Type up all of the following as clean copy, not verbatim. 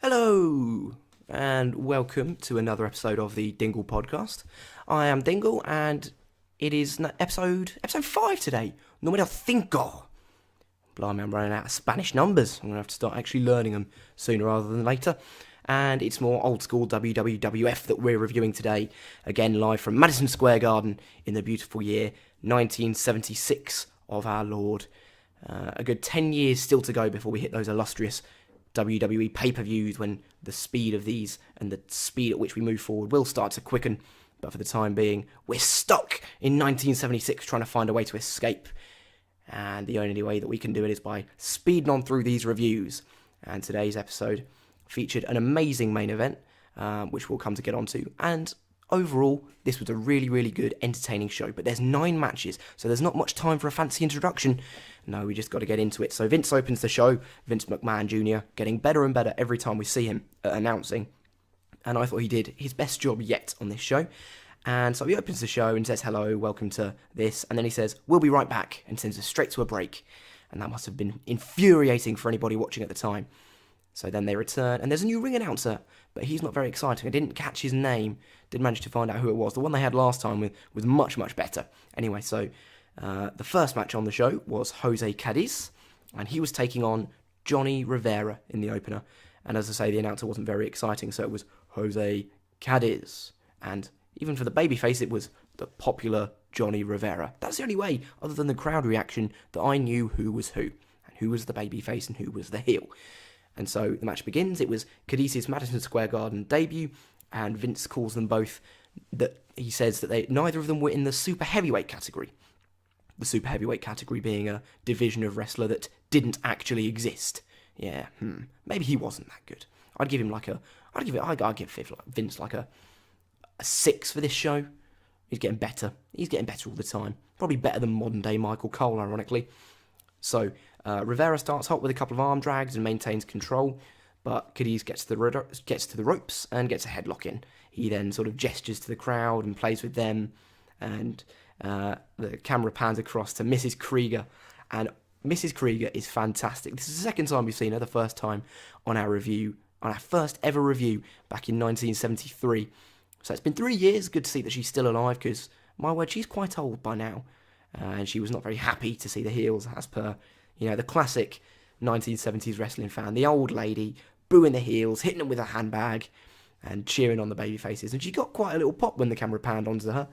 Hello, and welcome to another episode of the Dingle Podcast. I am Dingle, and it is episode 5 today. Número 5. Blimey, I'm running out of Spanish numbers. I'm going to have to start actually learning them sooner rather than later. And it's more old school WWF that we're reviewing today. Again, live from Madison Square Garden in the beautiful year 1976 of our Lord. A good 10 years still to go before we hit those illustrious WWE pay-per-views, when the speed of these and the speed at which we move forward will start to quicken. But for the time being, we're stuck in 1976 trying to find a way to escape. And the only way that we can do it is by speeding on through these reviews. And today's episode featured an amazing main event, which we'll come to get onto. And overall, this was a really, really good, entertaining show. But there's 9 matches, so there's not much time for a fancy introduction. No, we just got to get into it. So Vince opens the show, Vince McMahon Jr., getting better and better every time we see him announcing. And I thought he did his best job yet on this show. And so he opens the show and says, hello, welcome to this. And then he says, we'll be right back, and sends us straight to a break. And that must have been infuriating for anybody watching at the time. So then they return, and there's a new ring announcer, but he's not very exciting. I didn't catch his name, didn't manage to find out who it was. The one they had last time was much, much better. Anyway, so the first match on the show was Jose Cadiz, and he was taking on Johnny Rivera in the opener. And as I say, the announcer wasn't very exciting, so it was Jose Cadiz. And even for the babyface, it was the popular Johnny Rivera. That's the only way, other than the crowd reaction, that I knew who was who, and who was the babyface and who was the heel. And so the match begins. It was Cadiz's Madison Square Garden debut, and Vince calls them both, that he says that neither of them were in the super heavyweight category. The super heavyweight category being a division of wrestler that didn't actually exist. Yeah, maybe he wasn't that good. I'd give Vince like a 6 for this show. He's getting better. He's getting better all the time. Probably better than modern day Michael Cole, ironically. So Rivera starts hot with a couple of arm drags and maintains control, but Cadiz gets to the ropes and gets a headlock in. He then sort of gestures to the crowd and plays with them, and the camera pans across to Mrs. Krieger, and Mrs. Krieger is fantastic. This is the second time we've seen her, the first time on our first ever review back in 1973. So it's been 3 years. Good to see that she's still alive, because, my word, she's quite old by now. And she was not very happy to see the heels, as per, the classic 1970s wrestling fan. The old lady booing the heels, hitting them with a handbag, and cheering on the baby faces. And she got quite a little pop when the camera panned onto her.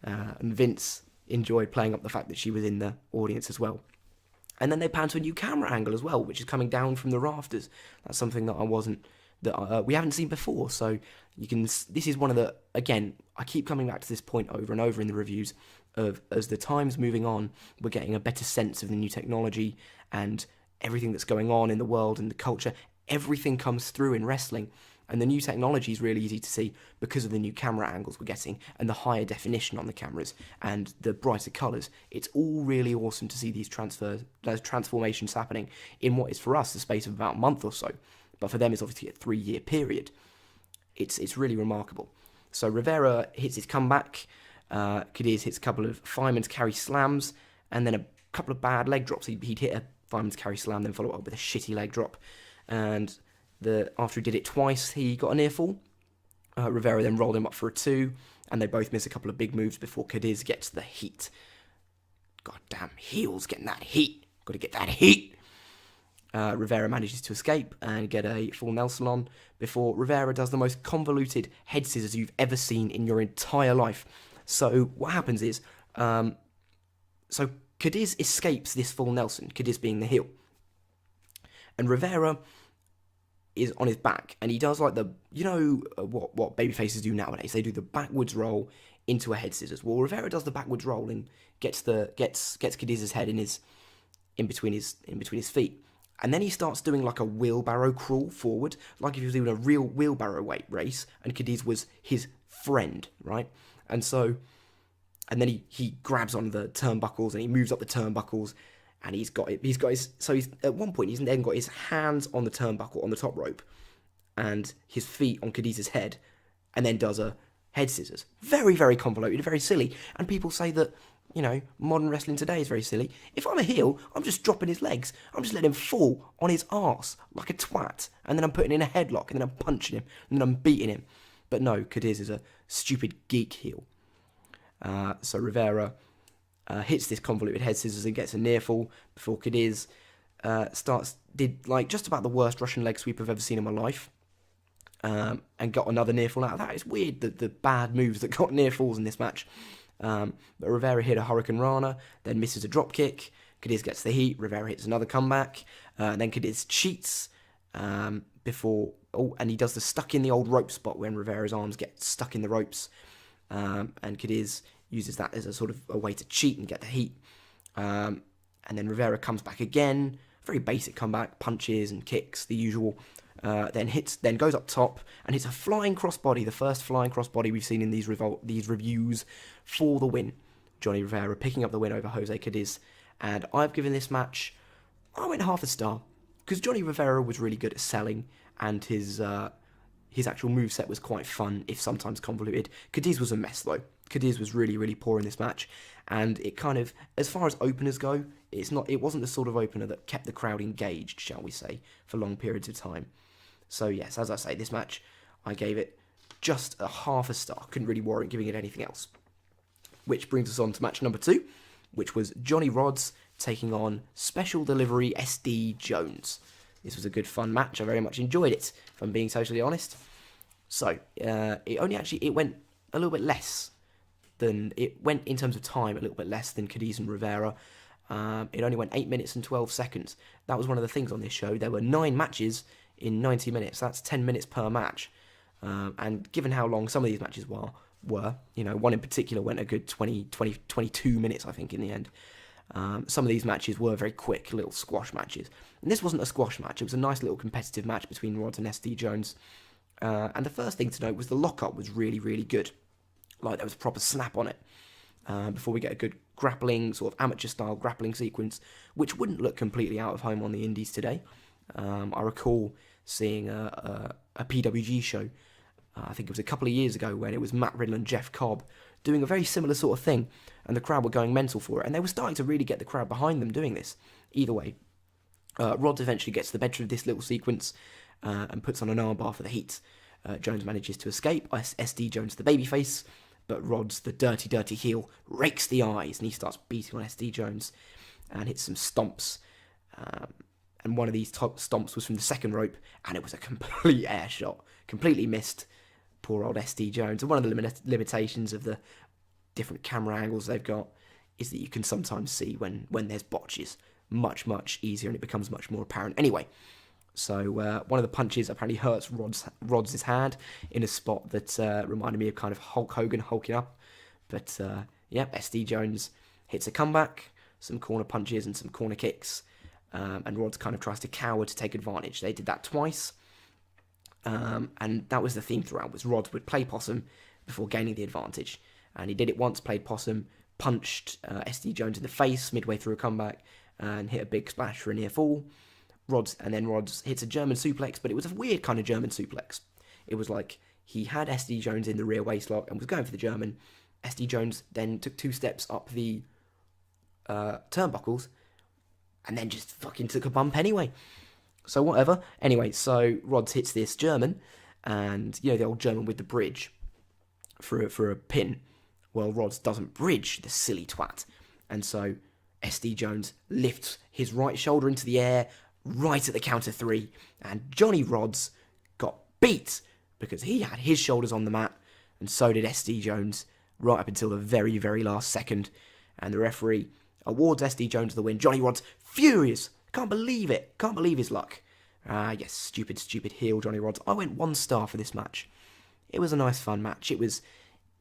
And Vince enjoyed playing up the fact that she was in the audience as well. And then they pan to a new camera angle as well, which is coming down from the rafters. That's something that we haven't seen before. So this is one of the, again, I keep coming back to this point over and over in the reviews of, as the time's moving on, we're getting a better sense of the new technology and everything that's going on in the world and the culture. Everything comes through in wrestling, and the new technology is really easy to see because of the new camera angles we're getting and the higher definition on the cameras and the brighter colours. It's all really awesome to see these transformations happening in what is for us the space of about a month or so, but for them it's obviously a 3-year period. It's really remarkable. So Rivera hits his comeback, Cadiz hits a couple of fireman's carry slams, and then a couple of bad leg drops. He'd hit a fireman's carry slam, then follow up with a shitty leg drop, and after he did it twice, he got a near fall. Rivera then rolled him up for a 2, and they both miss a couple of big moves before Cadiz gets the heat. Goddamn heels getting that heat. Got to get that heat. Rivera manages to escape and get a full Nelson on before Rivera does the most convoluted head scissors you've ever seen in your entire life. So what happens is, so Cadiz escapes this full Nelson, Cadiz being the heel, and Rivera is on his back, and he does like what babyfaces do nowadays. They do the backwards roll into a head scissors. Well, Rivera does the backwards roll and gets Cadiz's head in between his feet. And then he starts doing like a wheelbarrow crawl forward, like if he was doing a real wheelbarrow weight race, and Cadiz was his friend, right? And then he grabs on the turnbuckles and he moves up the turnbuckles, and he's at one point he's then got his hands on the turnbuckle on the top rope, and his feet on Cadiz's head, and then does a head scissors. Very, very convoluted, very silly. And people say that modern wrestling today is very silly. If I'm a heel, I'm just dropping his legs. I'm just letting him fall on his arse like a twat. And then I'm putting in a headlock, and then I'm punching him, and then I'm beating him. But no, Cadiz is a stupid geek heel. So Rivera hits this convoluted head scissors and gets a near fall before Cadiz did just about the worst Russian leg sweep I've ever seen in my life. And got another near fall out of that. It's weird the bad moves that got near falls in this match. But Rivera hit a Hurricane Rana, then misses a drop kick. Cadiz gets the heat. Rivera hits another comeback. Then Cadiz cheats before. Oh, and he does the stuck in the old rope spot when Rivera's arms get stuck in the ropes. And Cadiz uses that as a sort of a way to cheat and get the heat. And then Rivera comes back again. Very basic comeback, punches and kicks, the usual. Then goes up top and hits a flying crossbody, the first flying crossbody we've seen in these reviews for the win. Johnny Rivera picking up the win over Jose Cadiz. And I've given this match, I went half a star, because Johnny Rivera was really good at selling, and his actual moveset was quite fun, if sometimes convoluted. Cadiz was a mess though. Cadiz was really, really poor in this match, and it kind of, as far as openers go, it wasn't the sort of opener that kept the crowd engaged, shall we say, for long periods of time. So yes, as I say, this match, I gave it just a half a star. Couldn't really warrant giving it anything else. Which brings us on to match number 2, which was Johnny Rodz taking on Special Delivery SD Jones. This was a good fun match. I very much enjoyed it, if I'm being totally honest. So, it went a little bit less than, it went in terms of time a little bit less than Cadiz and Rivera. It only went 8 minutes and 12 seconds. That was one of the things on this show. There were 9 matches in 90 minutes. That's 10 minutes per match. And given how long some of these matches were, one in particular went a good 22 minutes, I think, in the end. Some of these matches were very quick, little squash matches. And this wasn't a squash match. It was a nice little competitive match between Rodz and SD Jones. And the first thing to note was the lockup was really, really good. There was a proper snap on it. Before we get a good grappling, sort of amateur-style grappling sequence, which wouldn't look completely out of home on the indies today. I recall seeing a PWG show, I think it was a couple of years ago, when it was Matt Riddle and Jeff Cobb doing a very similar sort of thing, and the crowd were going mental for it, and they were starting to really get the crowd behind them doing this. Either way, Rodz eventually gets the better of this little sequence and puts on an armbar for the heat. Jones manages to escape. SD Jones, the babyface, but Rodz, the dirty, dirty heel, rakes the eyes, and he starts beating on SD Jones and hits some stomps. And one of these top stomps was from the second rope, and it was a complete air shot. Completely missed poor old SD Jones. And one of the limitations of the different camera angles they've got is that you can sometimes see when there's botches much, much easier, and it becomes much more apparent. Anyway, so one of the punches apparently hurts Rodz' hand in a spot that reminded me of kind of Hulk Hogan hulking up. But, SD Jones hits a comeback, some corner punches and some corner kicks. And Rodz kind of tries to cower to take advantage. They did that twice. And that was the theme throughout, was Rodz would play possum before gaining the advantage. And he did it once, played possum, punched SD Jones in the face midway through a comeback, and hit a big splash for a near fall. Rodz hits a German suplex, but it was a weird kind of German suplex. It was like he had SD Jones in the rear waistlock and was going for the German. SD Jones then took 2 steps up the turnbuckles, and then just fucking took a bump anyway. So whatever. Anyway, so Rodz hits this German, and, the old German with the bridge for a pin. Well, Rodz doesn't bridge, the silly twat. And so SD Jones lifts his right shoulder into the air right at the count of 3, and Johnny Rodz got beat because he had his shoulders on the mat, and so did SD Jones right up until the very, very last second. And the referee awards SD Jones the win. Johnny Rodz furious. Can't believe it. Can't believe his luck. Yes, stupid heel Johnny Rodz. I went 1 star for this match. It was a nice, fun match. It was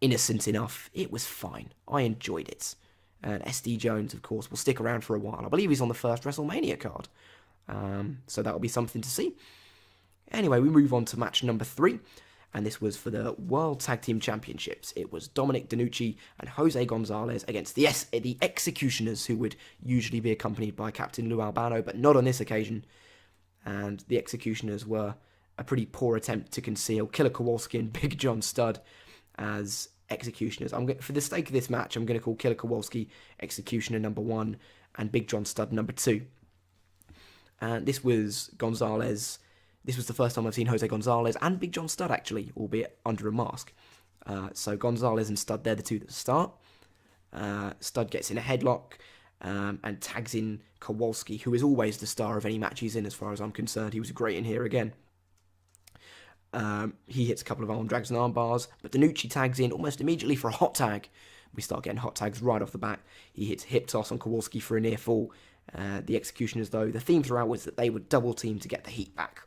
innocent enough. It was fine. I enjoyed it. And SD Jones, of course, will stick around for a while. I believe he's on the first WrestleMania card. So that'll be something to see. Anyway, we move on to match number 3. And this was for the World Tag Team Championships. It was Dominic DeNucci and Jose Gonzalez against the Executioners, who would usually be accompanied by Captain Lou Albano, but not on this occasion. And the Executioners were a pretty poor attempt to conceal Killer Kowalski and Big John Studd, as executioners. For the sake of this match, I'm going to call Killer Kowalski executioner number 1 and Big John Studd number 2. And this was Gonzalez. This was the first time I've seen Jose Gonzalez and Big John Studd, actually, albeit under a mask. So Gonzalez and Studd, they're the two that start. Studd gets in a headlock and tags in Kowalski, who is always the star of any match he's in, as far as I'm concerned. He was great in here again. He hits a couple of arm drags and arm bars, but DiNucci tags in almost immediately for a hot tag. We start getting hot tags right off the bat. He hits hip toss on Kowalski for a near fall. The executioners, though, the theme throughout was that they would double team to get the heat back.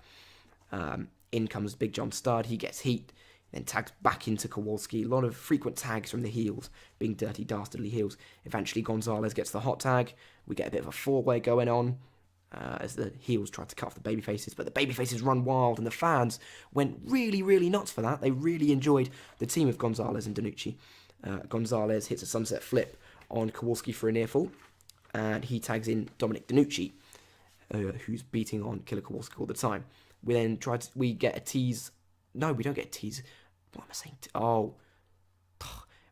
In comes Big John Studd. He gets heat, then tags back into Kowalski. A lot of frequent tags from the heels, being dirty, dastardly heels. Eventually, Gonzalez gets the hot tag. We get a bit of a four-way going on as the heels try to cuff the babyfaces. But the babyfaces run wild, and the fans went really, really nuts for that. They really enjoyed the team of Gonzalez and DiNucci. Gonzalez hits a sunset flip on Kowalski for a near fall, and he tags in Dominic DiNucci, who's beating on Killer Kowalski all the time. We then we get a tease. No, we don't get a tease. What am I saying?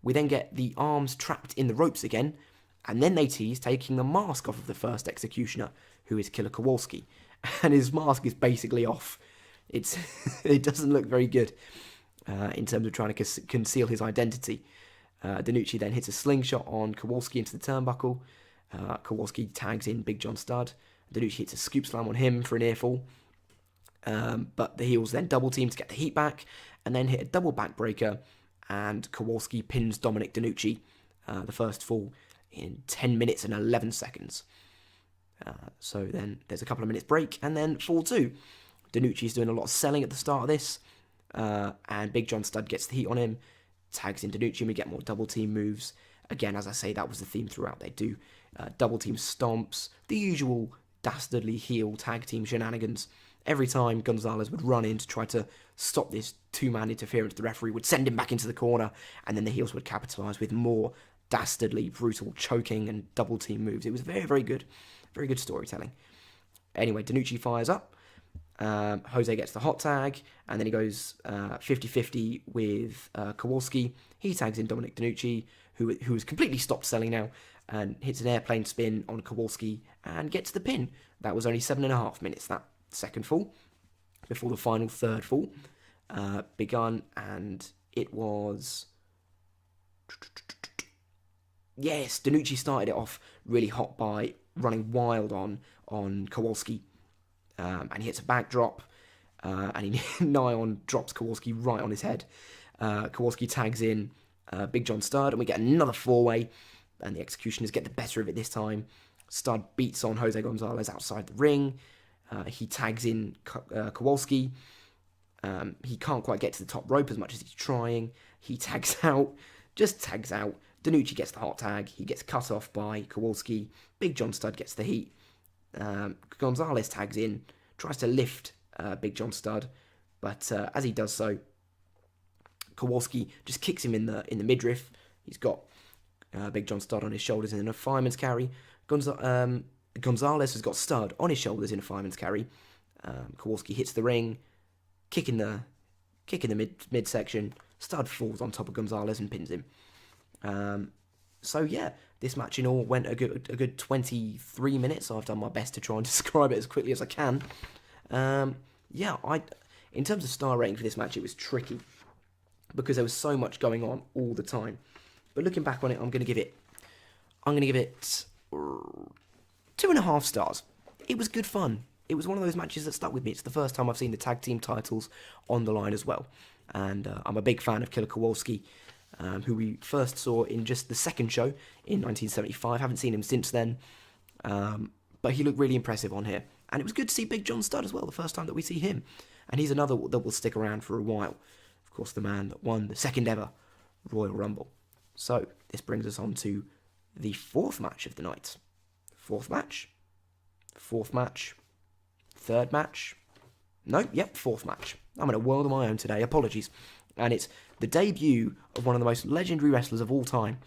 We then get the arms trapped in the ropes again, and then they tease taking the mask off of the first executioner, who is Killer Kowalski, and his mask is basically off. It doesn't look very good in terms of trying to conceal his identity. DiNucci then hits a slingshot on Kowalski into the turnbuckle. Kowalski tags in Big John Studd. DiNucci hits a scoop slam on him for an ear fall. But the heels then double team to get the heat back, and then hit a double backbreaker, and Kowalski pins Dominic DiNucci, the first fall, in 10 minutes and 11 seconds. So then there's a couple of minutes break, and then fall 2. DiNucci's doing a lot of selling at the start of this, and Big John Studd gets the heat on him, tags in DiNucci, and we get more double team moves. Again, as I say, that was the theme throughout. They do double team stomps, the usual dastardly heel tag team shenanigans. Every time Gonzalez would run in to try to stop this two-man interference, the referee would send him back into the corner, and then the heels would capitalise with more dastardly, brutal choking and double team moves. It was very, very good. Very good storytelling. Anyway, DiNucci fires up. Jose gets the hot tag, and then he goes 50-50 with Kowalski. He tags in Dominic DiNucci, who has completely stopped selling now, and hits an airplane spin on Kowalski and gets the pin. That was only 7.5 minutes, that second fall, before the final third fall begun, and it was... Yes, DiNucci started it off really hot by running wild on Kowalski, and he hits a backdrop, and he nigh on drops Kowalski right on his head. Kowalski tags in Big John Studd, and we get another four-way, and the executioners get the better of it this time. Studd beats on Jose Gonzalez outside the ring. He tags in Kowalski. He can't quite get to the top rope as much as he's trying. He tags out, just tags out. DiNucci gets the hot tag. He gets cut off by Kowalski. Big John Studd gets the heat. Gonzalez tags in, tries to lift Big John Studd, but as he does so, Kowalski just kicks him in the midriff. He's got Big John Studd on his shoulders in a fireman's carry. Gonzalez has got Studd on his shoulders in a fireman's carry. Kowalski hits the ring, kick in the midsection. Studd falls on top of Gonzalez and pins him. So yeah, this match in all went a good 23 minutes. I've done my best to try and describe it as quickly as I can. In terms of star rating for this match, it was tricky because there was so much going on all the time. But looking back on it, I'm going to give it 2.5 stars. It was good fun. It was one of those matches that stuck with me. It's the first time I've seen the tag team titles on the line as well. And I'm a big fan of Killer Kowalski, who we first saw in just the second show in 1975. Haven't seen him since then. But he looked really impressive on here. And it was good to see Big John Studd as well, the first time that we see him. And he's another that will stick around for a while. Of course, the man that won the second ever Royal Rumble. So, this brings us on to the fourth match of the night. Fourth match. Third match. Fourth match. I'm in a world of my own today, apologies. And it's the debut of one of the most legendary wrestlers of all time.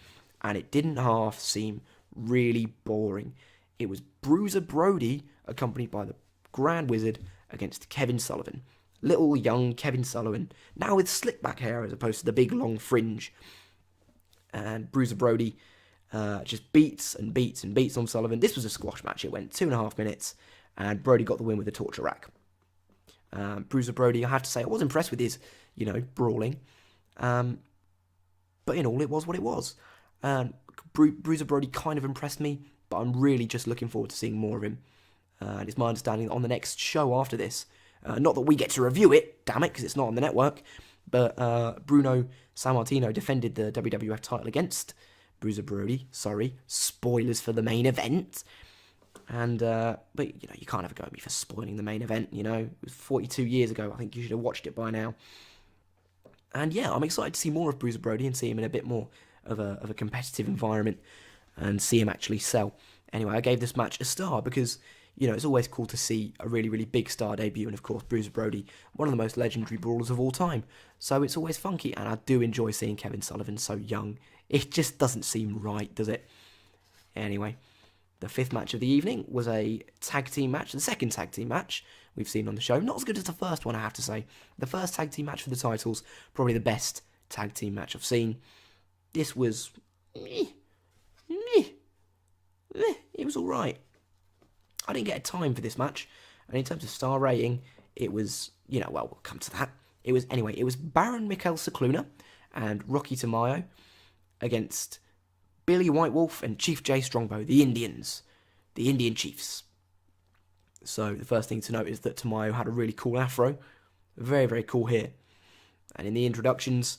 And it didn't half seem really boring. It was Bruiser Brody, accompanied by the Grand Wizard, against Kevin Sullivan. Little young Kevin Sullivan, now with slick back hair as opposed to the big long fringe. and Bruiser Brody just beats and beats and beats on Sullivan. This was a squash match. It went 2.5 minutes, and Brody got the win with a torture rack. Bruiser Brody, I have to say, I was impressed with his, brawling. But in all, it was what it was. Bruiser Brody kind of impressed me, but I'm really just looking forward to seeing more of him. And it's my understanding that on the next show after this, not that we get to review it, damn it, because it's not on the network, but Bruno Sammartino defended the WWF title against Bruiser Brody. Sorry, spoilers for the main event. And, but, you can't have a go at me for spoiling the main event, It was 42 years ago. I think you should have watched it by now. And, yeah, I'm excited to see more of Bruiser Brody and see him in a bit more of a competitive environment and see him actually sell. Anyway, I gave this match a star because, it's always cool to see a really, really big star debut. And, of course, Bruiser Brody, one of the most legendary brawlers of all time. So it's always funky. And I do enjoy seeing Kevin Sullivan so young. It just doesn't seem right, does it? Anyway, the fifth match of the evening was a tag team match. The second tag team match we've seen on the show. Not as good as the first one, I have to say. The first tag team match for the titles, probably the best tag team match I've seen. This was... it was alright. I didn't get a time for this match. And in terms of star rating, it was, we'll come to that. It was Baron Mikhail Cicluna and Rocky Tamayo against Billy White Wolf and Chief J Strongbow, the Indians, the Indian Chiefs. So the first thing to note is that Tamayo had a really cool afro, very, very cool hair. And in the introductions,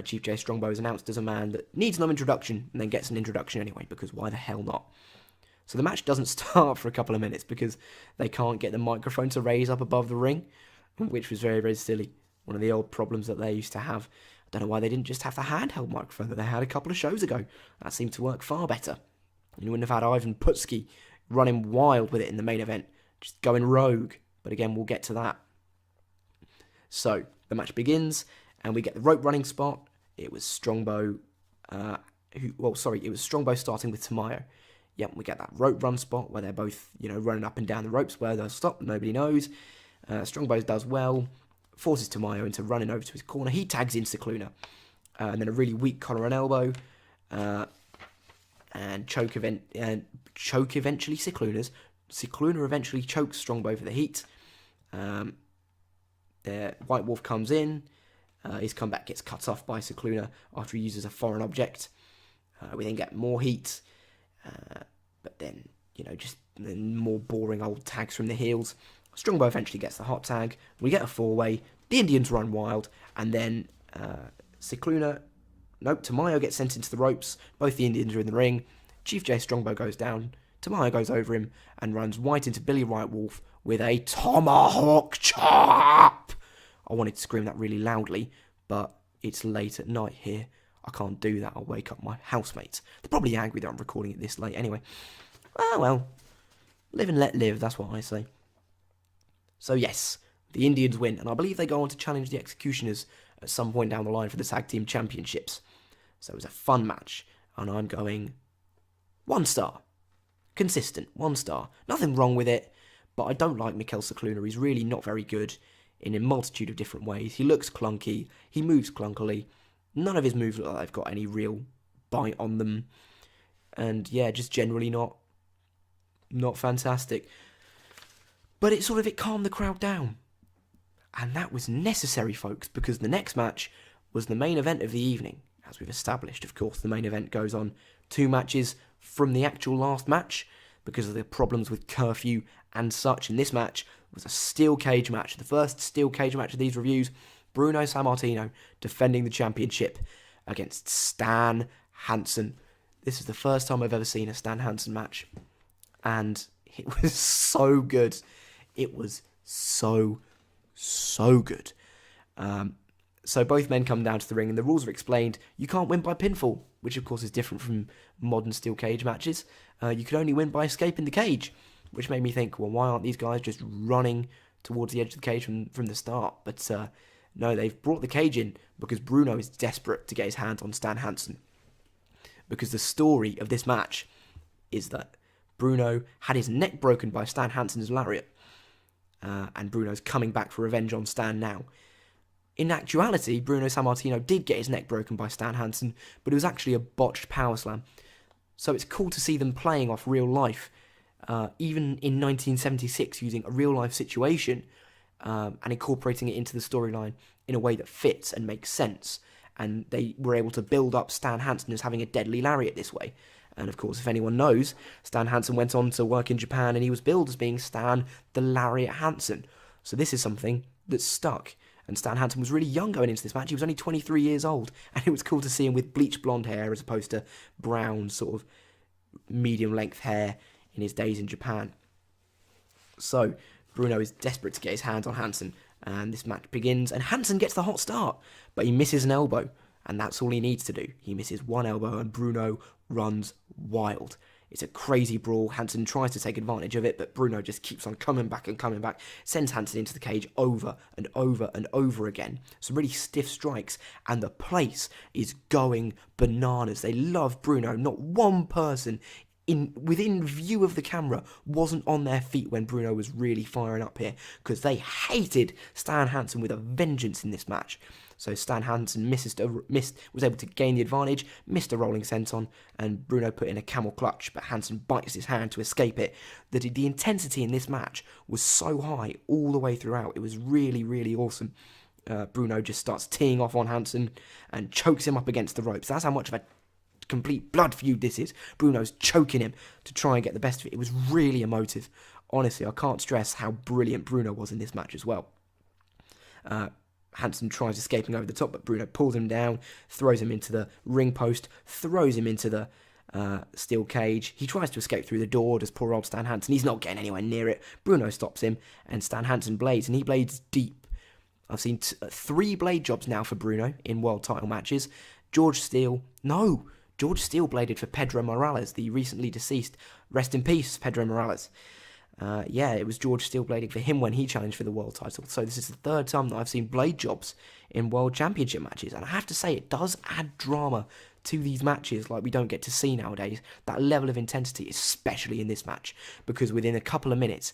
Chief J Strongbow is announced as a man that needs no introduction and then gets an introduction anyway, because why the hell not? So the match doesn't start for a couple of minutes because they can't get the microphone to raise up above the ring, which was very, very silly. One of the old problems that they used to have. I don't know why they didn't just have the handheld microphone that they had a couple of shows ago. That seemed to work far better. You wouldn't have had Ivan Putski running wild with it in the main event, just going rogue. But again, we'll get to that. So the match begins, and we get the rope running spot. It was Strongbow, it was Strongbow starting with Tamayo. Yep, we get that rope run spot where they're both, running up and down the ropes. Where they'll stop, nobody knows. Strongbow does well, forces Tamayo into running over to his corner. He tags in Cicluna, and then a really weak collar and elbow, and choke eventually Cicluna's. Cicluna eventually chokes Strongbow for the heat. White Wolf comes in. His comeback gets cut off by Cicluna after he uses a foreign object. We then get more heat, but then, just more boring old tags from the heels. Strongbow eventually gets the hot tag. We get a four-way. The Indians run wild, and then Tamayo gets sent into the ropes. Both the Indians are in the ring. Chief J Strongbow goes down. Tamayo goes over him and runs right into Billy White Wolf with a tomahawk chop. I wanted to scream that really loudly, but it's late at night here. I can't do that. I'll wake up my housemates. They're probably angry that I'm recording it this late anyway. Ah, well. Live and let live, that's what I say. So yes, the Indians win, and I believe they go on to challenge the Executioners at some point down the line for the Tag Team Championships. So it was a fun match, and I'm going 1 star. Consistent, 1 star. Nothing wrong with it, but I don't like Mikhail Cicluna. He's really not very good in a multitude of different ways. He looks clunky, he moves clunkily. None of his moves look like they've got any real bite on them. And yeah, just generally not fantastic. But it calmed the crowd down. And that was necessary, folks, because the next match was the main event of the evening. As we've established, of course, the main event goes on 2 matches from the actual last match because of the problems with curfew and such. And this match was a steel cage match. The first steel cage match of these reviews. Bruno Sammartino defending the championship against Stan Hansen. This is the first time I've ever seen a Stan Hansen match. And it was so good. It was so good. So both men come down to the ring and the rules are explained. You can't win by pinfall, which of course is different from modern steel cage matches. You can only win by escaping the cage, which made me think, well, why aren't these guys just running towards the edge of the cage from the start? But no, they've brought the cage in because Bruno is desperate to get his hands on Stan Hansen. Because the story of this match is that Bruno had his neck broken by Stan Hansen's lariat. And Bruno's coming back for revenge on Stan now. In actuality, Bruno Sammartino did get his neck broken by Stan Hansen, but it was actually a botched power slam. So it's cool to see them playing off real life, even in 1976, using a real life situation and incorporating it into the storyline in a way that fits and makes sense. And they were able to build up Stan Hansen as having a deadly lariat this way. And of course, if anyone knows, Stan Hansen went on to work in Japan and he was billed as being Stan the Lariat Hansen. So this is something that stuck. And Stan Hansen was really young going into this match. He was only 23 years old. And it was cool to see him with bleached blonde hair as opposed to brown, sort of medium-length hair in his days in Japan. So Bruno is desperate to get his hands on Hansen. And this match begins. And Hansen gets the hot start. But he misses an elbow. And that's all he needs to do. He misses one elbow and Bruno runs wild. It's a crazy brawl. Hansen tries to take advantage of it, but Bruno just keeps on coming back and coming back. Sends Hansen into the cage over and over and over again. Some really stiff strikes, and the place is going bananas. They love Bruno. Not one person within view of the camera wasn't on their feet when Bruno was really firing up here, because they hated Stan Hansen with a vengeance in this match. So Stan Hansen was able to gain the advantage, missed a rolling senton, and Bruno put in a camel clutch, but Hansen bites his hand to escape it. The intensity in this match was so high all the way throughout. It was really, really awesome. Bruno just starts teeing off on Hansen and chokes him up against the ropes. That's how much of a complete blood feud this is. Bruno's choking him to try and get the best of it. It was really emotive. Honestly, I can't stress how brilliant Bruno was in this match as well. Hansen tries escaping over the top, but Bruno pulls him down, throws him into the ring post, throws him into the steel cage. He tries to escape through the door, does poor old Stan Hansen. He's not getting anywhere near it. Bruno stops him, and Stan Hansen blades, and he blades deep. I've seen 3 blade jobs now for Bruno in world title matches. George Steele bladed for Pedro Morales, the recently deceased. Rest in peace, Pedro Morales. It was George Steele blading for him when he challenged for the world title. So this is the 3rd time that I've seen blade jobs in world championship matches. And I have to say, it does add drama to these matches like we don't get to see nowadays. That level of intensity, especially in this match. Because within a couple of minutes,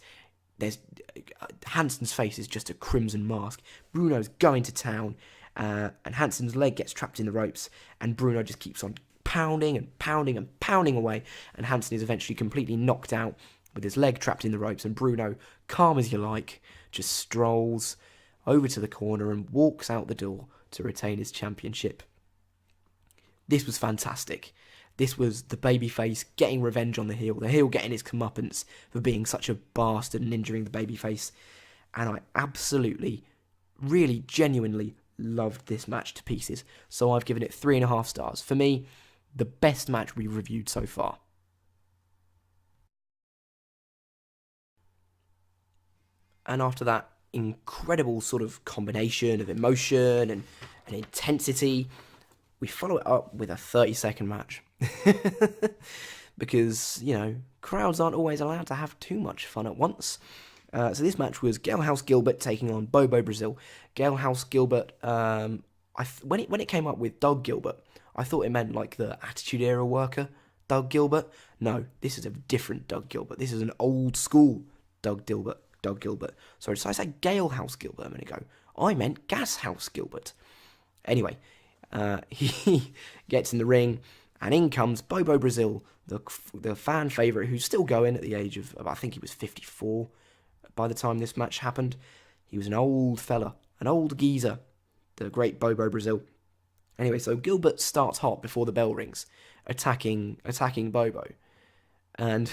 Hansen's face is just a crimson mask. Bruno's going to town. And Hansen's leg gets trapped in the ropes. And Bruno just keeps on pounding and pounding and pounding away. And Hansen is eventually completely knocked out, with his leg trapped in the ropes, and Bruno, calm as you like, just strolls over to the corner and walks out the door to retain his championship. This was fantastic. This was the babyface getting revenge on the heel getting his comeuppance for being such a bastard and injuring the babyface. And I absolutely, really, genuinely loved this match to pieces. So I've given it 3.5 stars. For me, the best match we've reviewed so far. And after that incredible sort of combination of emotion and intensity, we follow it up with a 30-second match. Because, crowds aren't always allowed to have too much fun at once. So this match was Gailhouse Gilbert taking on Bobo Brazil. Gailhouse Gilbert, when it came up with Doug Gilbert, I thought it meant like the Attitude Era worker, Doug Gilbert. No, this is a different Doug Gilbert. This is an old school Doug Gilbert. Sorry, did I say Gailhouse Gilbert a minute ago? I meant Gashouse Gilbert. Anyway, he gets in the ring, and in comes Bobo Brazil, the fan favourite, who's still going at the age of, I think he was 54 by the time this match happened. He was an old fella, an old geezer, the great Bobo Brazil. Anyway, so Gilbert starts hot before the bell rings, attacking Bobo. And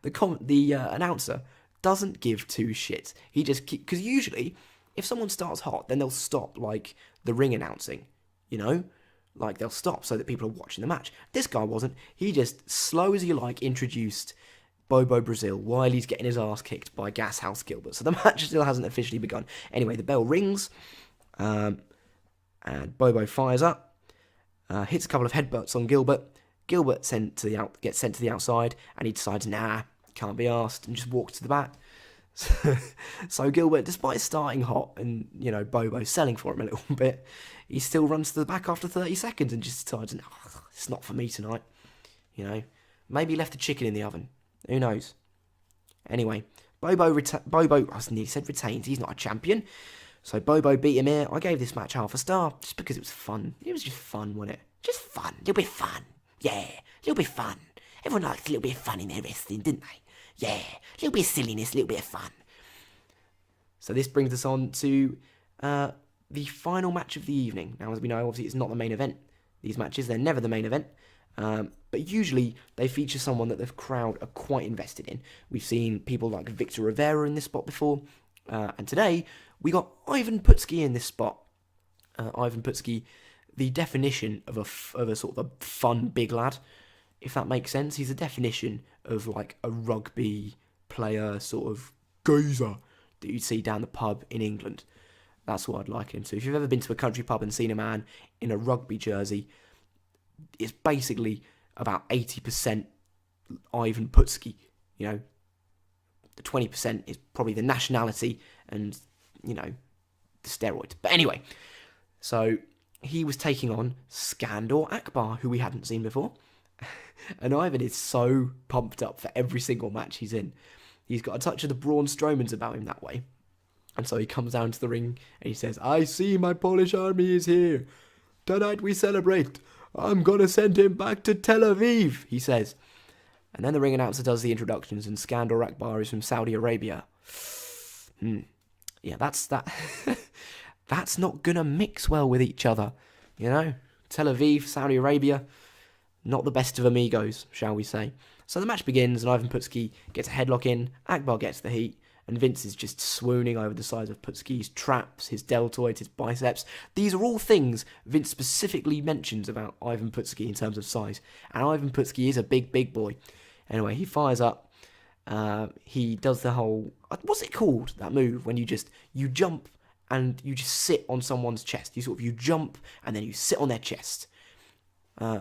the announcer doesn't give 2 shits. He just because usually if someone starts hot, then they'll stop like the ring announcing, like they'll stop so that people are watching the match. This guy wasn't. He just slow as you like introduced Bobo Brazil while he's getting his ass kicked by Gashouse Gilbert. So the match still hasn't officially begun. Anyway, the bell rings, and Bobo fires up, hits a couple of headbutts on Gilbert. Gilbert gets sent to the outside, and he decides, nah, can't be arsed, and just walks to the back. So Gilbert, despite starting hot and, Bobo selling for him a little bit, he still runs to the back after 30 seconds and just decides, it's not for me tonight. Maybe he left the chicken in the oven. Who knows? Anyway, Bobo, I nearly said retains. He's not a champion. So Bobo beat him here. I gave this match half a star just because it was fun. It was just fun, wasn't it? Just fun. A little bit of fun. Yeah, a little bit of fun. Everyone likes a little bit of fun in their wrestling, didn't they? Yeah, a little bit of silliness, a little bit of fun. So this brings us on to the final match of the evening. Now, as we know, obviously it's not the main event. These matches, they're never the main event. But usually they feature someone that the crowd are quite invested in. We've seen people like Victor Rivera in this spot before. And today, we got Ivan Putski in this spot. Ivan Putski, the definition of a sort of a fun big lad, if that makes sense. He's a definition of like a rugby player sort of geezer that you'd see down the pub in England. That's what I'd like him to. If you've ever been to a country pub and seen a man in a rugby jersey, it's basically about 80% Ivan Putski. You know, the 20% is probably the nationality and, you know, the steroids. But anyway, so he was taking on Skandor Akbar, who we hadn't seen before. And Ivan is so pumped up for every single match he's in. He's got a touch of the Braun Strowmans about him that way. And so he comes down to the ring and he says, "I see my Polish army is here. Tonight we celebrate. I'm going to send him back to Tel Aviv," he says. And then the ring announcer does the introductions and Skandor Akbar is from Saudi Arabia. Yeah, that's not going to mix well with each other. You know, Tel Aviv, Saudi Arabia, not the best of amigos, shall we say. So the match begins and Ivan Putski gets a headlock in, Akbar gets the heat, and Vince is just swooning over the size of Putski's traps, his deltoids, his biceps. These are all things Vince specifically mentions about Ivan Putski in terms of size. And Ivan Putski is a big, big boy. Anyway, he fires up. He does the whole... What's it called, that move? When you jump and you just sit on someone's chest. You jump and then you sit on their chest.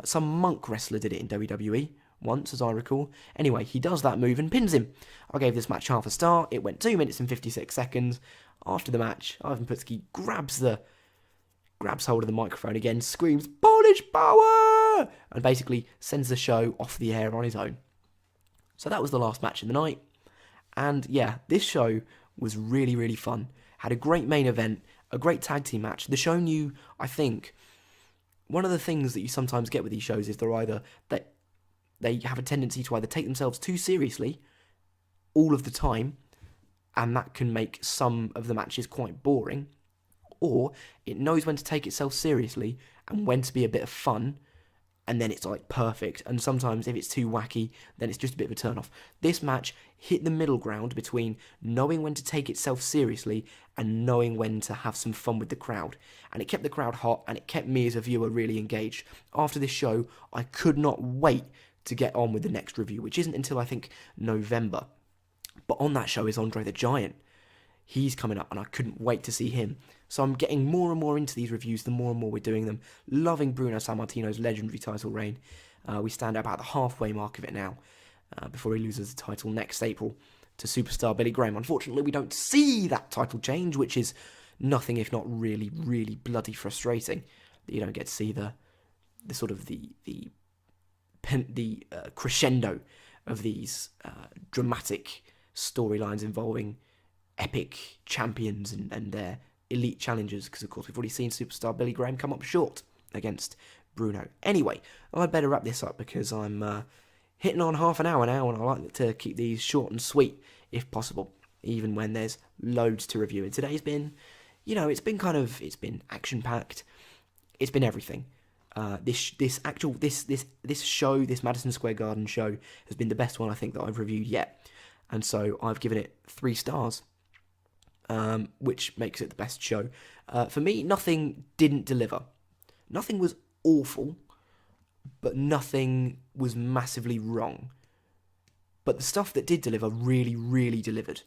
Some monk wrestler did it in WWE once, as I recall. Anyway, he does that move and pins him. I gave this match half a star. It went 2 minutes and 56 seconds. After the match, Ivan Putski grabs hold of the microphone again, screams, "Polish power!" and basically sends the show off the air on his own. So that was the last match of the night. And yeah, this show was really, really fun. Had a great main event, a great tag team match. The show knew, I think, one of the things that you sometimes get with these shows is they have a tendency to either take themselves too seriously all of the time, and that can make some of the matches quite boring, or it knows when to take itself seriously and when to be a bit of fun, and then it's like perfect. And sometimes if it's too wacky, then it's just a bit of a turn off. This match hit the middle ground between knowing when to take itself seriously and knowing when to have some fun with the crowd. And it kept the crowd hot, and it kept me as a viewer really engaged. After this show, I could not wait to get on with the next review, which isn't until, I think, November. But on that show is Andre the Giant. He's coming up, and I couldn't wait to see him. So I'm getting more and more into these reviews the more and more we're doing them. Loving Bruno Sammartino's legendary title reign. We stand at about the halfway mark of it now, before he loses the title next April to superstar Billy Graham. Unfortunately, we don't see that title change, which is nothing if not really, really bloody frustrating. That you don't get to see the sort of the crescendo of these dramatic storylines involving epic champions and their elite challengers, because of course we've already seen superstar Billy Graham come up short against Bruno. Anyway, I'd better wrap this up because I'm hitting on half an hour now, and I like to keep these short and sweet if possible, even when there's loads to review. And today's been, it's been action packed. It's been everything. This show, this Madison Square Garden show, has been the best one I think that I've reviewed yet, and so I've given it 3 stars, which makes it the best show. For me, nothing didn't deliver. Nothing was awful, but nothing was massively wrong. But the stuff that did deliver really, really delivered.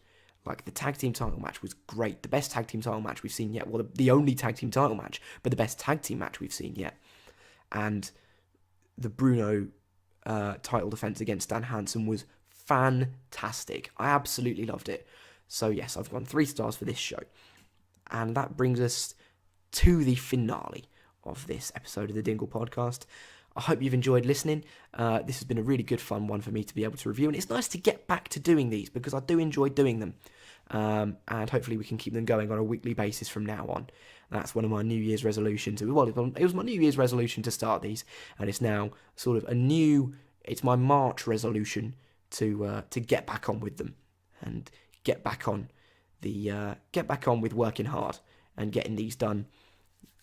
Like the tag team title match was great, the best tag team title match we've seen yet. Well, the only tag team title match, but the best tag team match we've seen yet. And the Bruno title defense against Stan Hansen was fantastic. I absolutely loved it. So yes, I've gone 3 stars for this show. And that brings us to the finale of this episode of the Dingle Podcast. I hope you've enjoyed listening. This has been a really good fun one for me to be able to review, and it's nice to get back to doing these because I do enjoy doing them. and hopefully we can keep them going on a weekly basis from now on. That's one of my New Year's resolutions. Well, it was my New Year's resolution to start these, and it's now sort of it's my March resolution to get back on with them and get back on with working hard and getting these done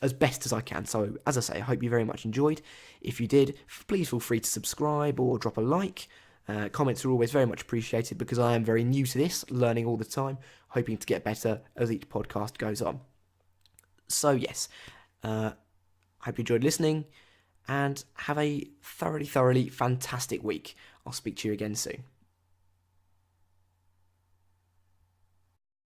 as best as I can. So, as I say, I hope you very much enjoyed. If you did, please feel free to subscribe or drop a like. Comments are always very much appreciated because I am very new to this, learning all the time, hoping to get better as each podcast goes on. So yes, I hope you enjoyed listening and have a thoroughly fantastic week. I'll speak to you again soon.